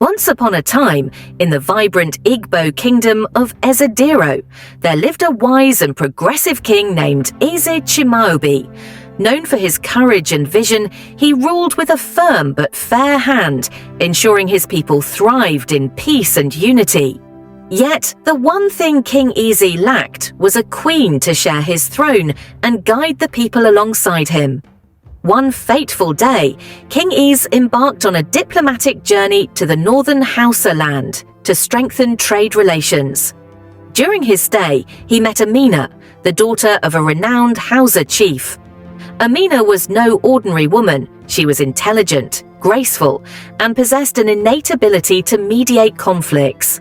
Once upon a time, in the vibrant Igbo kingdom of Ezediro, there lived a wise and progressive king named Eze Chimaobi. Known for his courage and vision, he ruled with a firm but fair hand, ensuring his people thrived in peace and unity. Yet, the one thing King Eze lacked was a queen to share his throne and guide the people alongside him. One fateful day, King Eze embarked on a diplomatic journey to the northern Hausa land to strengthen trade relations. During his stay, he met Amina, the daughter of a renowned Hausa chief. Amina was no ordinary woman. She was intelligent, graceful, and possessed an innate ability to mediate conflicts.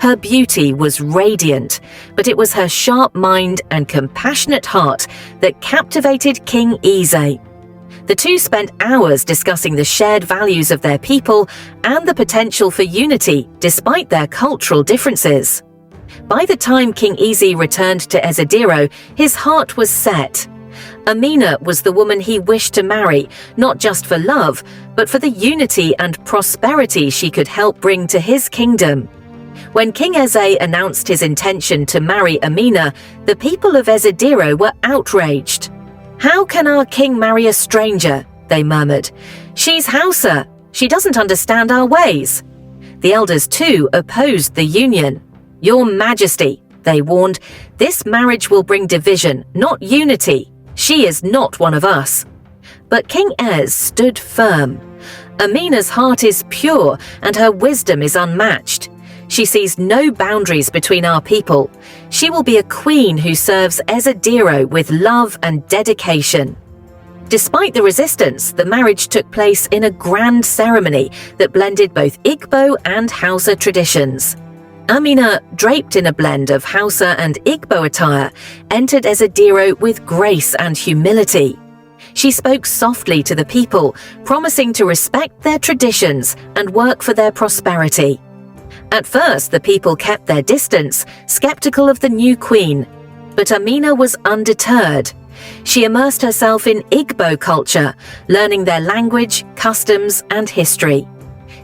Her beauty was radiant, but it was her sharp mind and compassionate heart that captivated King Eze. The two spent hours discussing the shared values of their people and the potential for unity despite their cultural differences. By the time King Eze returned to Ezediro, his heart was set. Amina was the woman he wished to marry, not just for love, but for the unity and prosperity she could help bring to his kingdom. When King Eze announced his intention to marry Amina, the people of Ezediro were outraged. "How can our king marry a stranger?" they murmured. "She's Hausa. She doesn't understand our ways." The elders too opposed the union. "Your Majesty," they warned, "this marriage will bring division, not unity. She is not one of us." But King Ez stood firm. "Amina's heart is pure and her wisdom is unmatched. She sees no boundaries between our people. She will be a queen who serves Ezediro with love and dedication." Despite the resistance, the marriage took place in a grand ceremony that blended both Igbo and Hausa traditions. Amina, draped in a blend of Hausa and Igbo attire, entered Ezediro with grace and humility. She spoke softly to the people, promising to respect their traditions and work for their prosperity. At first, the people kept their distance, skeptical of the new queen. But Amina was undeterred. She immersed herself in Igbo culture, learning their language, customs, and history.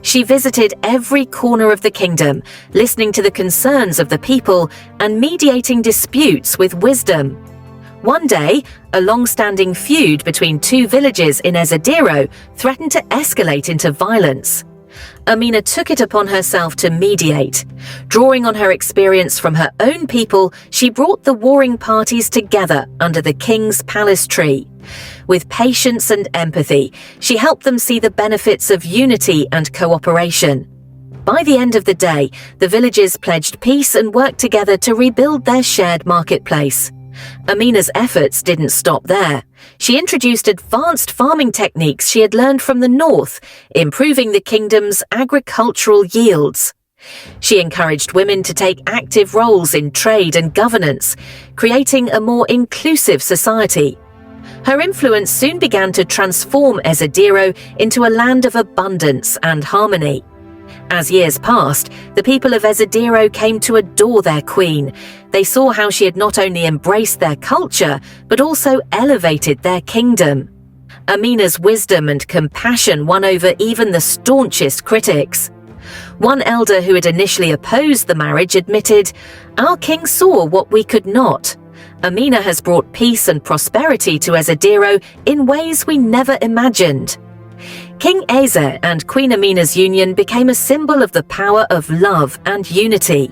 She visited every corner of the kingdom, listening to the concerns of the people and mediating disputes with wisdom. One day, a long-standing feud between two villages in Ezediro threatened to escalate into violence. Amina took it upon herself to mediate. Drawing on her experience from her own people, she brought the warring parties together under the king's palace tree. With patience and empathy, she helped them see the benefits of unity and cooperation. By the end of the day, the villages pledged peace and worked together to rebuild their shared marketplace. Amina's efforts didn't stop there. She introduced advanced farming techniques she had learned from the north, improving the kingdom's agricultural yields. She encouraged women to take active roles in trade and governance, creating a more inclusive society. Her influence soon began to transform Ezediro into a land of abundance and harmony. As years passed, the people of Ezediro came to adore their queen. They saw how she had not only embraced their culture, but also elevated their kingdom. Amina's wisdom and compassion won over even the staunchest critics. One elder who had initially opposed the marriage admitted, "Our king saw what we could not. Amina has brought peace and prosperity to Ezediro in ways we never imagined." King Eze and Queen Amina's union became a symbol of the power of love and unity.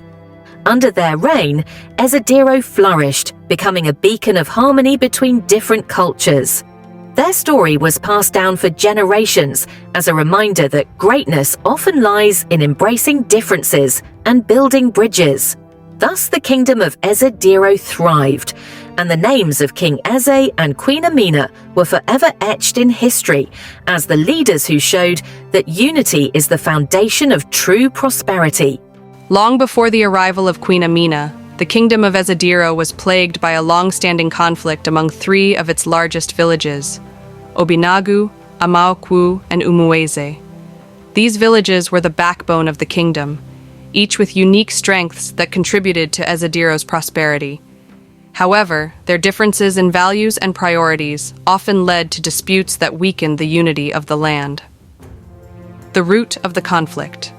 Under their reign, Ezediro flourished, becoming a beacon of harmony between different cultures. Their story was passed down for generations as a reminder that greatness often lies in embracing differences and building bridges. Thus, the kingdom of Ezediro thrived, and the names of King Eze and Queen Amina were forever etched in history as the leaders who showed that unity is the foundation of true prosperity. Long before the arrival of Queen Amina, the kingdom of Ezediro was plagued by a long-standing conflict among three of its largest villages, Obinagu, Amaokwu, and Umueze. These villages were the backbone of the kingdom, each with unique strengths that contributed to Ezediro's prosperity. However, their differences in values and priorities often led to disputes that weakened the unity of the land. The root of the conflict.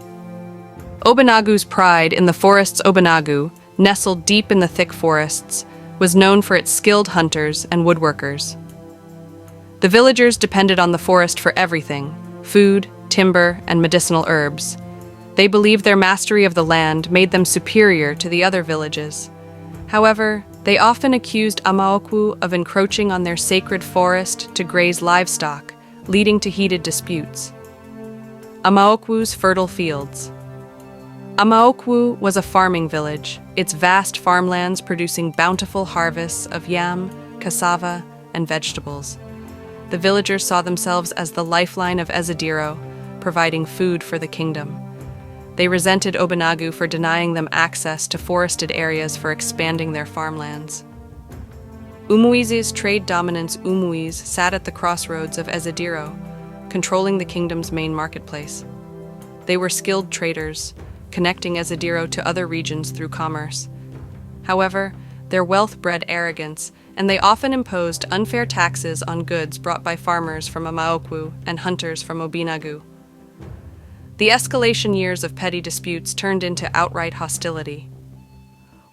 Obunagu's pride in the forest's Obunagu, nestled deep in the thick forests, was known for its skilled hunters and woodworkers. The villagers depended on the forest for everything: food, timber, and medicinal herbs. They believed their mastery of the land made them superior to the other villages. However, they often accused Amaokwu of encroaching on their sacred forest to graze livestock, leading to heated disputes. Amaokwu's fertile fields. Amaokwu was a farming village, its vast farmlands producing bountiful harvests of yam, cassava, and vegetables. The villagers saw themselves as the lifeline of Ezadiro, providing food for the kingdom. They resented Obunagu for denying them access to forested areas for expanding their farmlands. Umuize's trade dominance Umuize sat at the crossroads of Ezadiro, controlling the kingdom's main marketplace. They were skilled traders, connecting Ezadiro to other regions through commerce. However, their wealth bred arrogance, and they often imposed unfair taxes on goods brought by farmers from Amaokwu and hunters from Obinagu. The escalation years of petty disputes turned into outright hostility.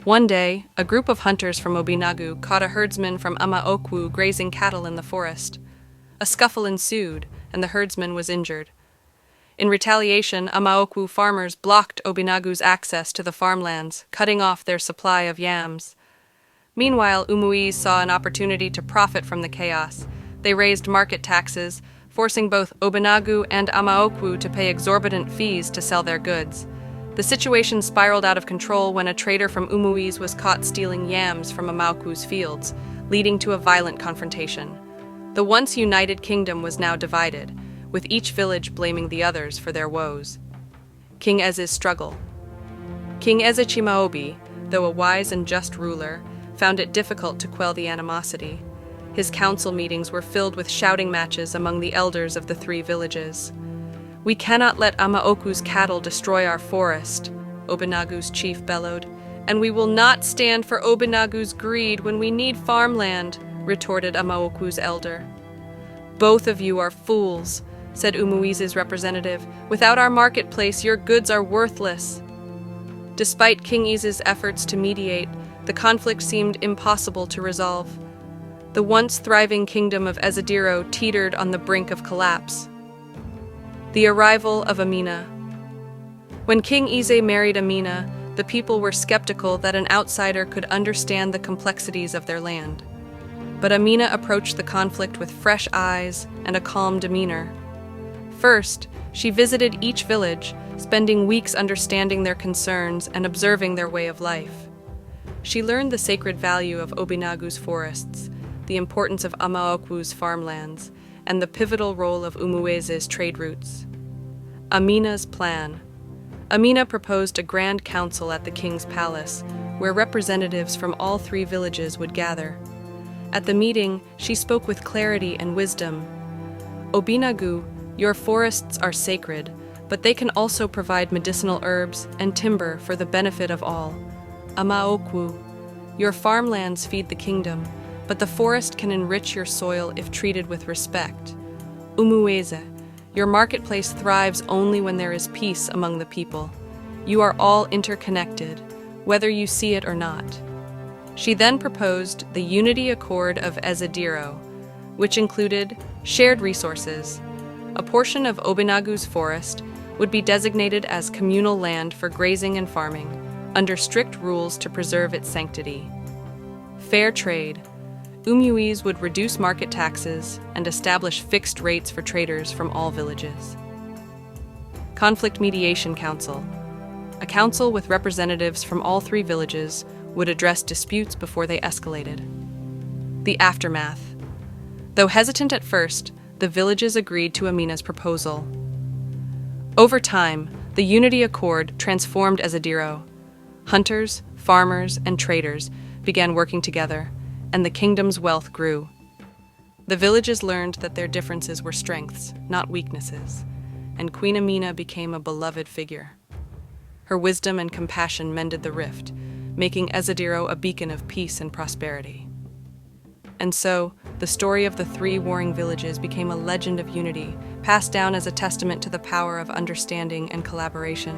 One day, a group of hunters from Obinagu caught a herdsman from Amaokwu grazing cattle in the forest. A scuffle ensued, and the herdsman was injured. In retaliation, Amaokwu farmers blocked Obinagu's access to the farmlands, cutting off their supply of yams. Meanwhile, Umuize saw an opportunity to profit from the chaos. They raised market taxes, forcing both Obinagu and Amaokwu to pay exorbitant fees to sell their goods. The situation spiraled out of control when a trader from Umuize was caught stealing yams from Amaokwu's fields, leading to a violent confrontation. The once united kingdom was now divided, with each village blaming the others for their woes. King Eze's struggle. King Eze Chimaobi, though a wise and just ruler, found it difficult to quell the animosity. His council meetings were filled with shouting matches among the elders of the three villages. "We cannot let Amaokwu's cattle destroy our forest," Obinagu's chief bellowed, "and we will not stand for Obinagu's greed when we need farmland," retorted Amaokwu's elder. "Both of you are fools," said Umuize's representative. "Without our marketplace, your goods are worthless." Despite King Eze's efforts to mediate, the conflict seemed impossible to resolve. The once thriving kingdom of Ezadiro teetered on the brink of collapse. The arrival of Amina. When King Eze married Amina, the people were skeptical that an outsider could understand the complexities of their land. But Amina approached the conflict with fresh eyes and a calm demeanor. First, she visited each village, spending weeks understanding their concerns and observing their way of life. She learned the sacred value of Obinagu's forests, the importance of Amaokwu's farmlands, and the pivotal role of Umuize's trade routes. Amina's plan. Amina proposed a grand council at the king's palace, where representatives from all three villages would gather. At the meeting, she spoke with clarity and wisdom. "Obinagu, your forests are sacred, but they can also provide medicinal herbs and timber for the benefit of all. Amaokwu, your farmlands feed the kingdom, but the forest can enrich your soil if treated with respect. Umuize, your marketplace thrives only when there is peace among the people. You are all interconnected, whether you see it or not." She then proposed the Unity Accord of Ezadiro, which included shared resources. A portion of Obinagu's forest would be designated as communal land for grazing and farming, under strict rules to preserve its sanctity. Fair trade. Umuize would reduce market taxes and establish fixed rates for traders from all villages. Conflict Mediation Council. A council with representatives from all three villages would address disputes before they escalated. The aftermath. Though hesitant at first, the villages agreed to Amina's proposal. Over time, the Unity Accord transformed Ezadiro. Hunters, farmers, and traders began working together, and the kingdom's wealth grew. The villages learned that their differences were strengths, not weaknesses, and Queen Amina became a beloved figure. Her wisdom and compassion mended the rift, making Ezadiro a beacon of peace and prosperity. And so, the story of the three warring villages became a legend of unity, passed down as a testament to the power of understanding and collaboration.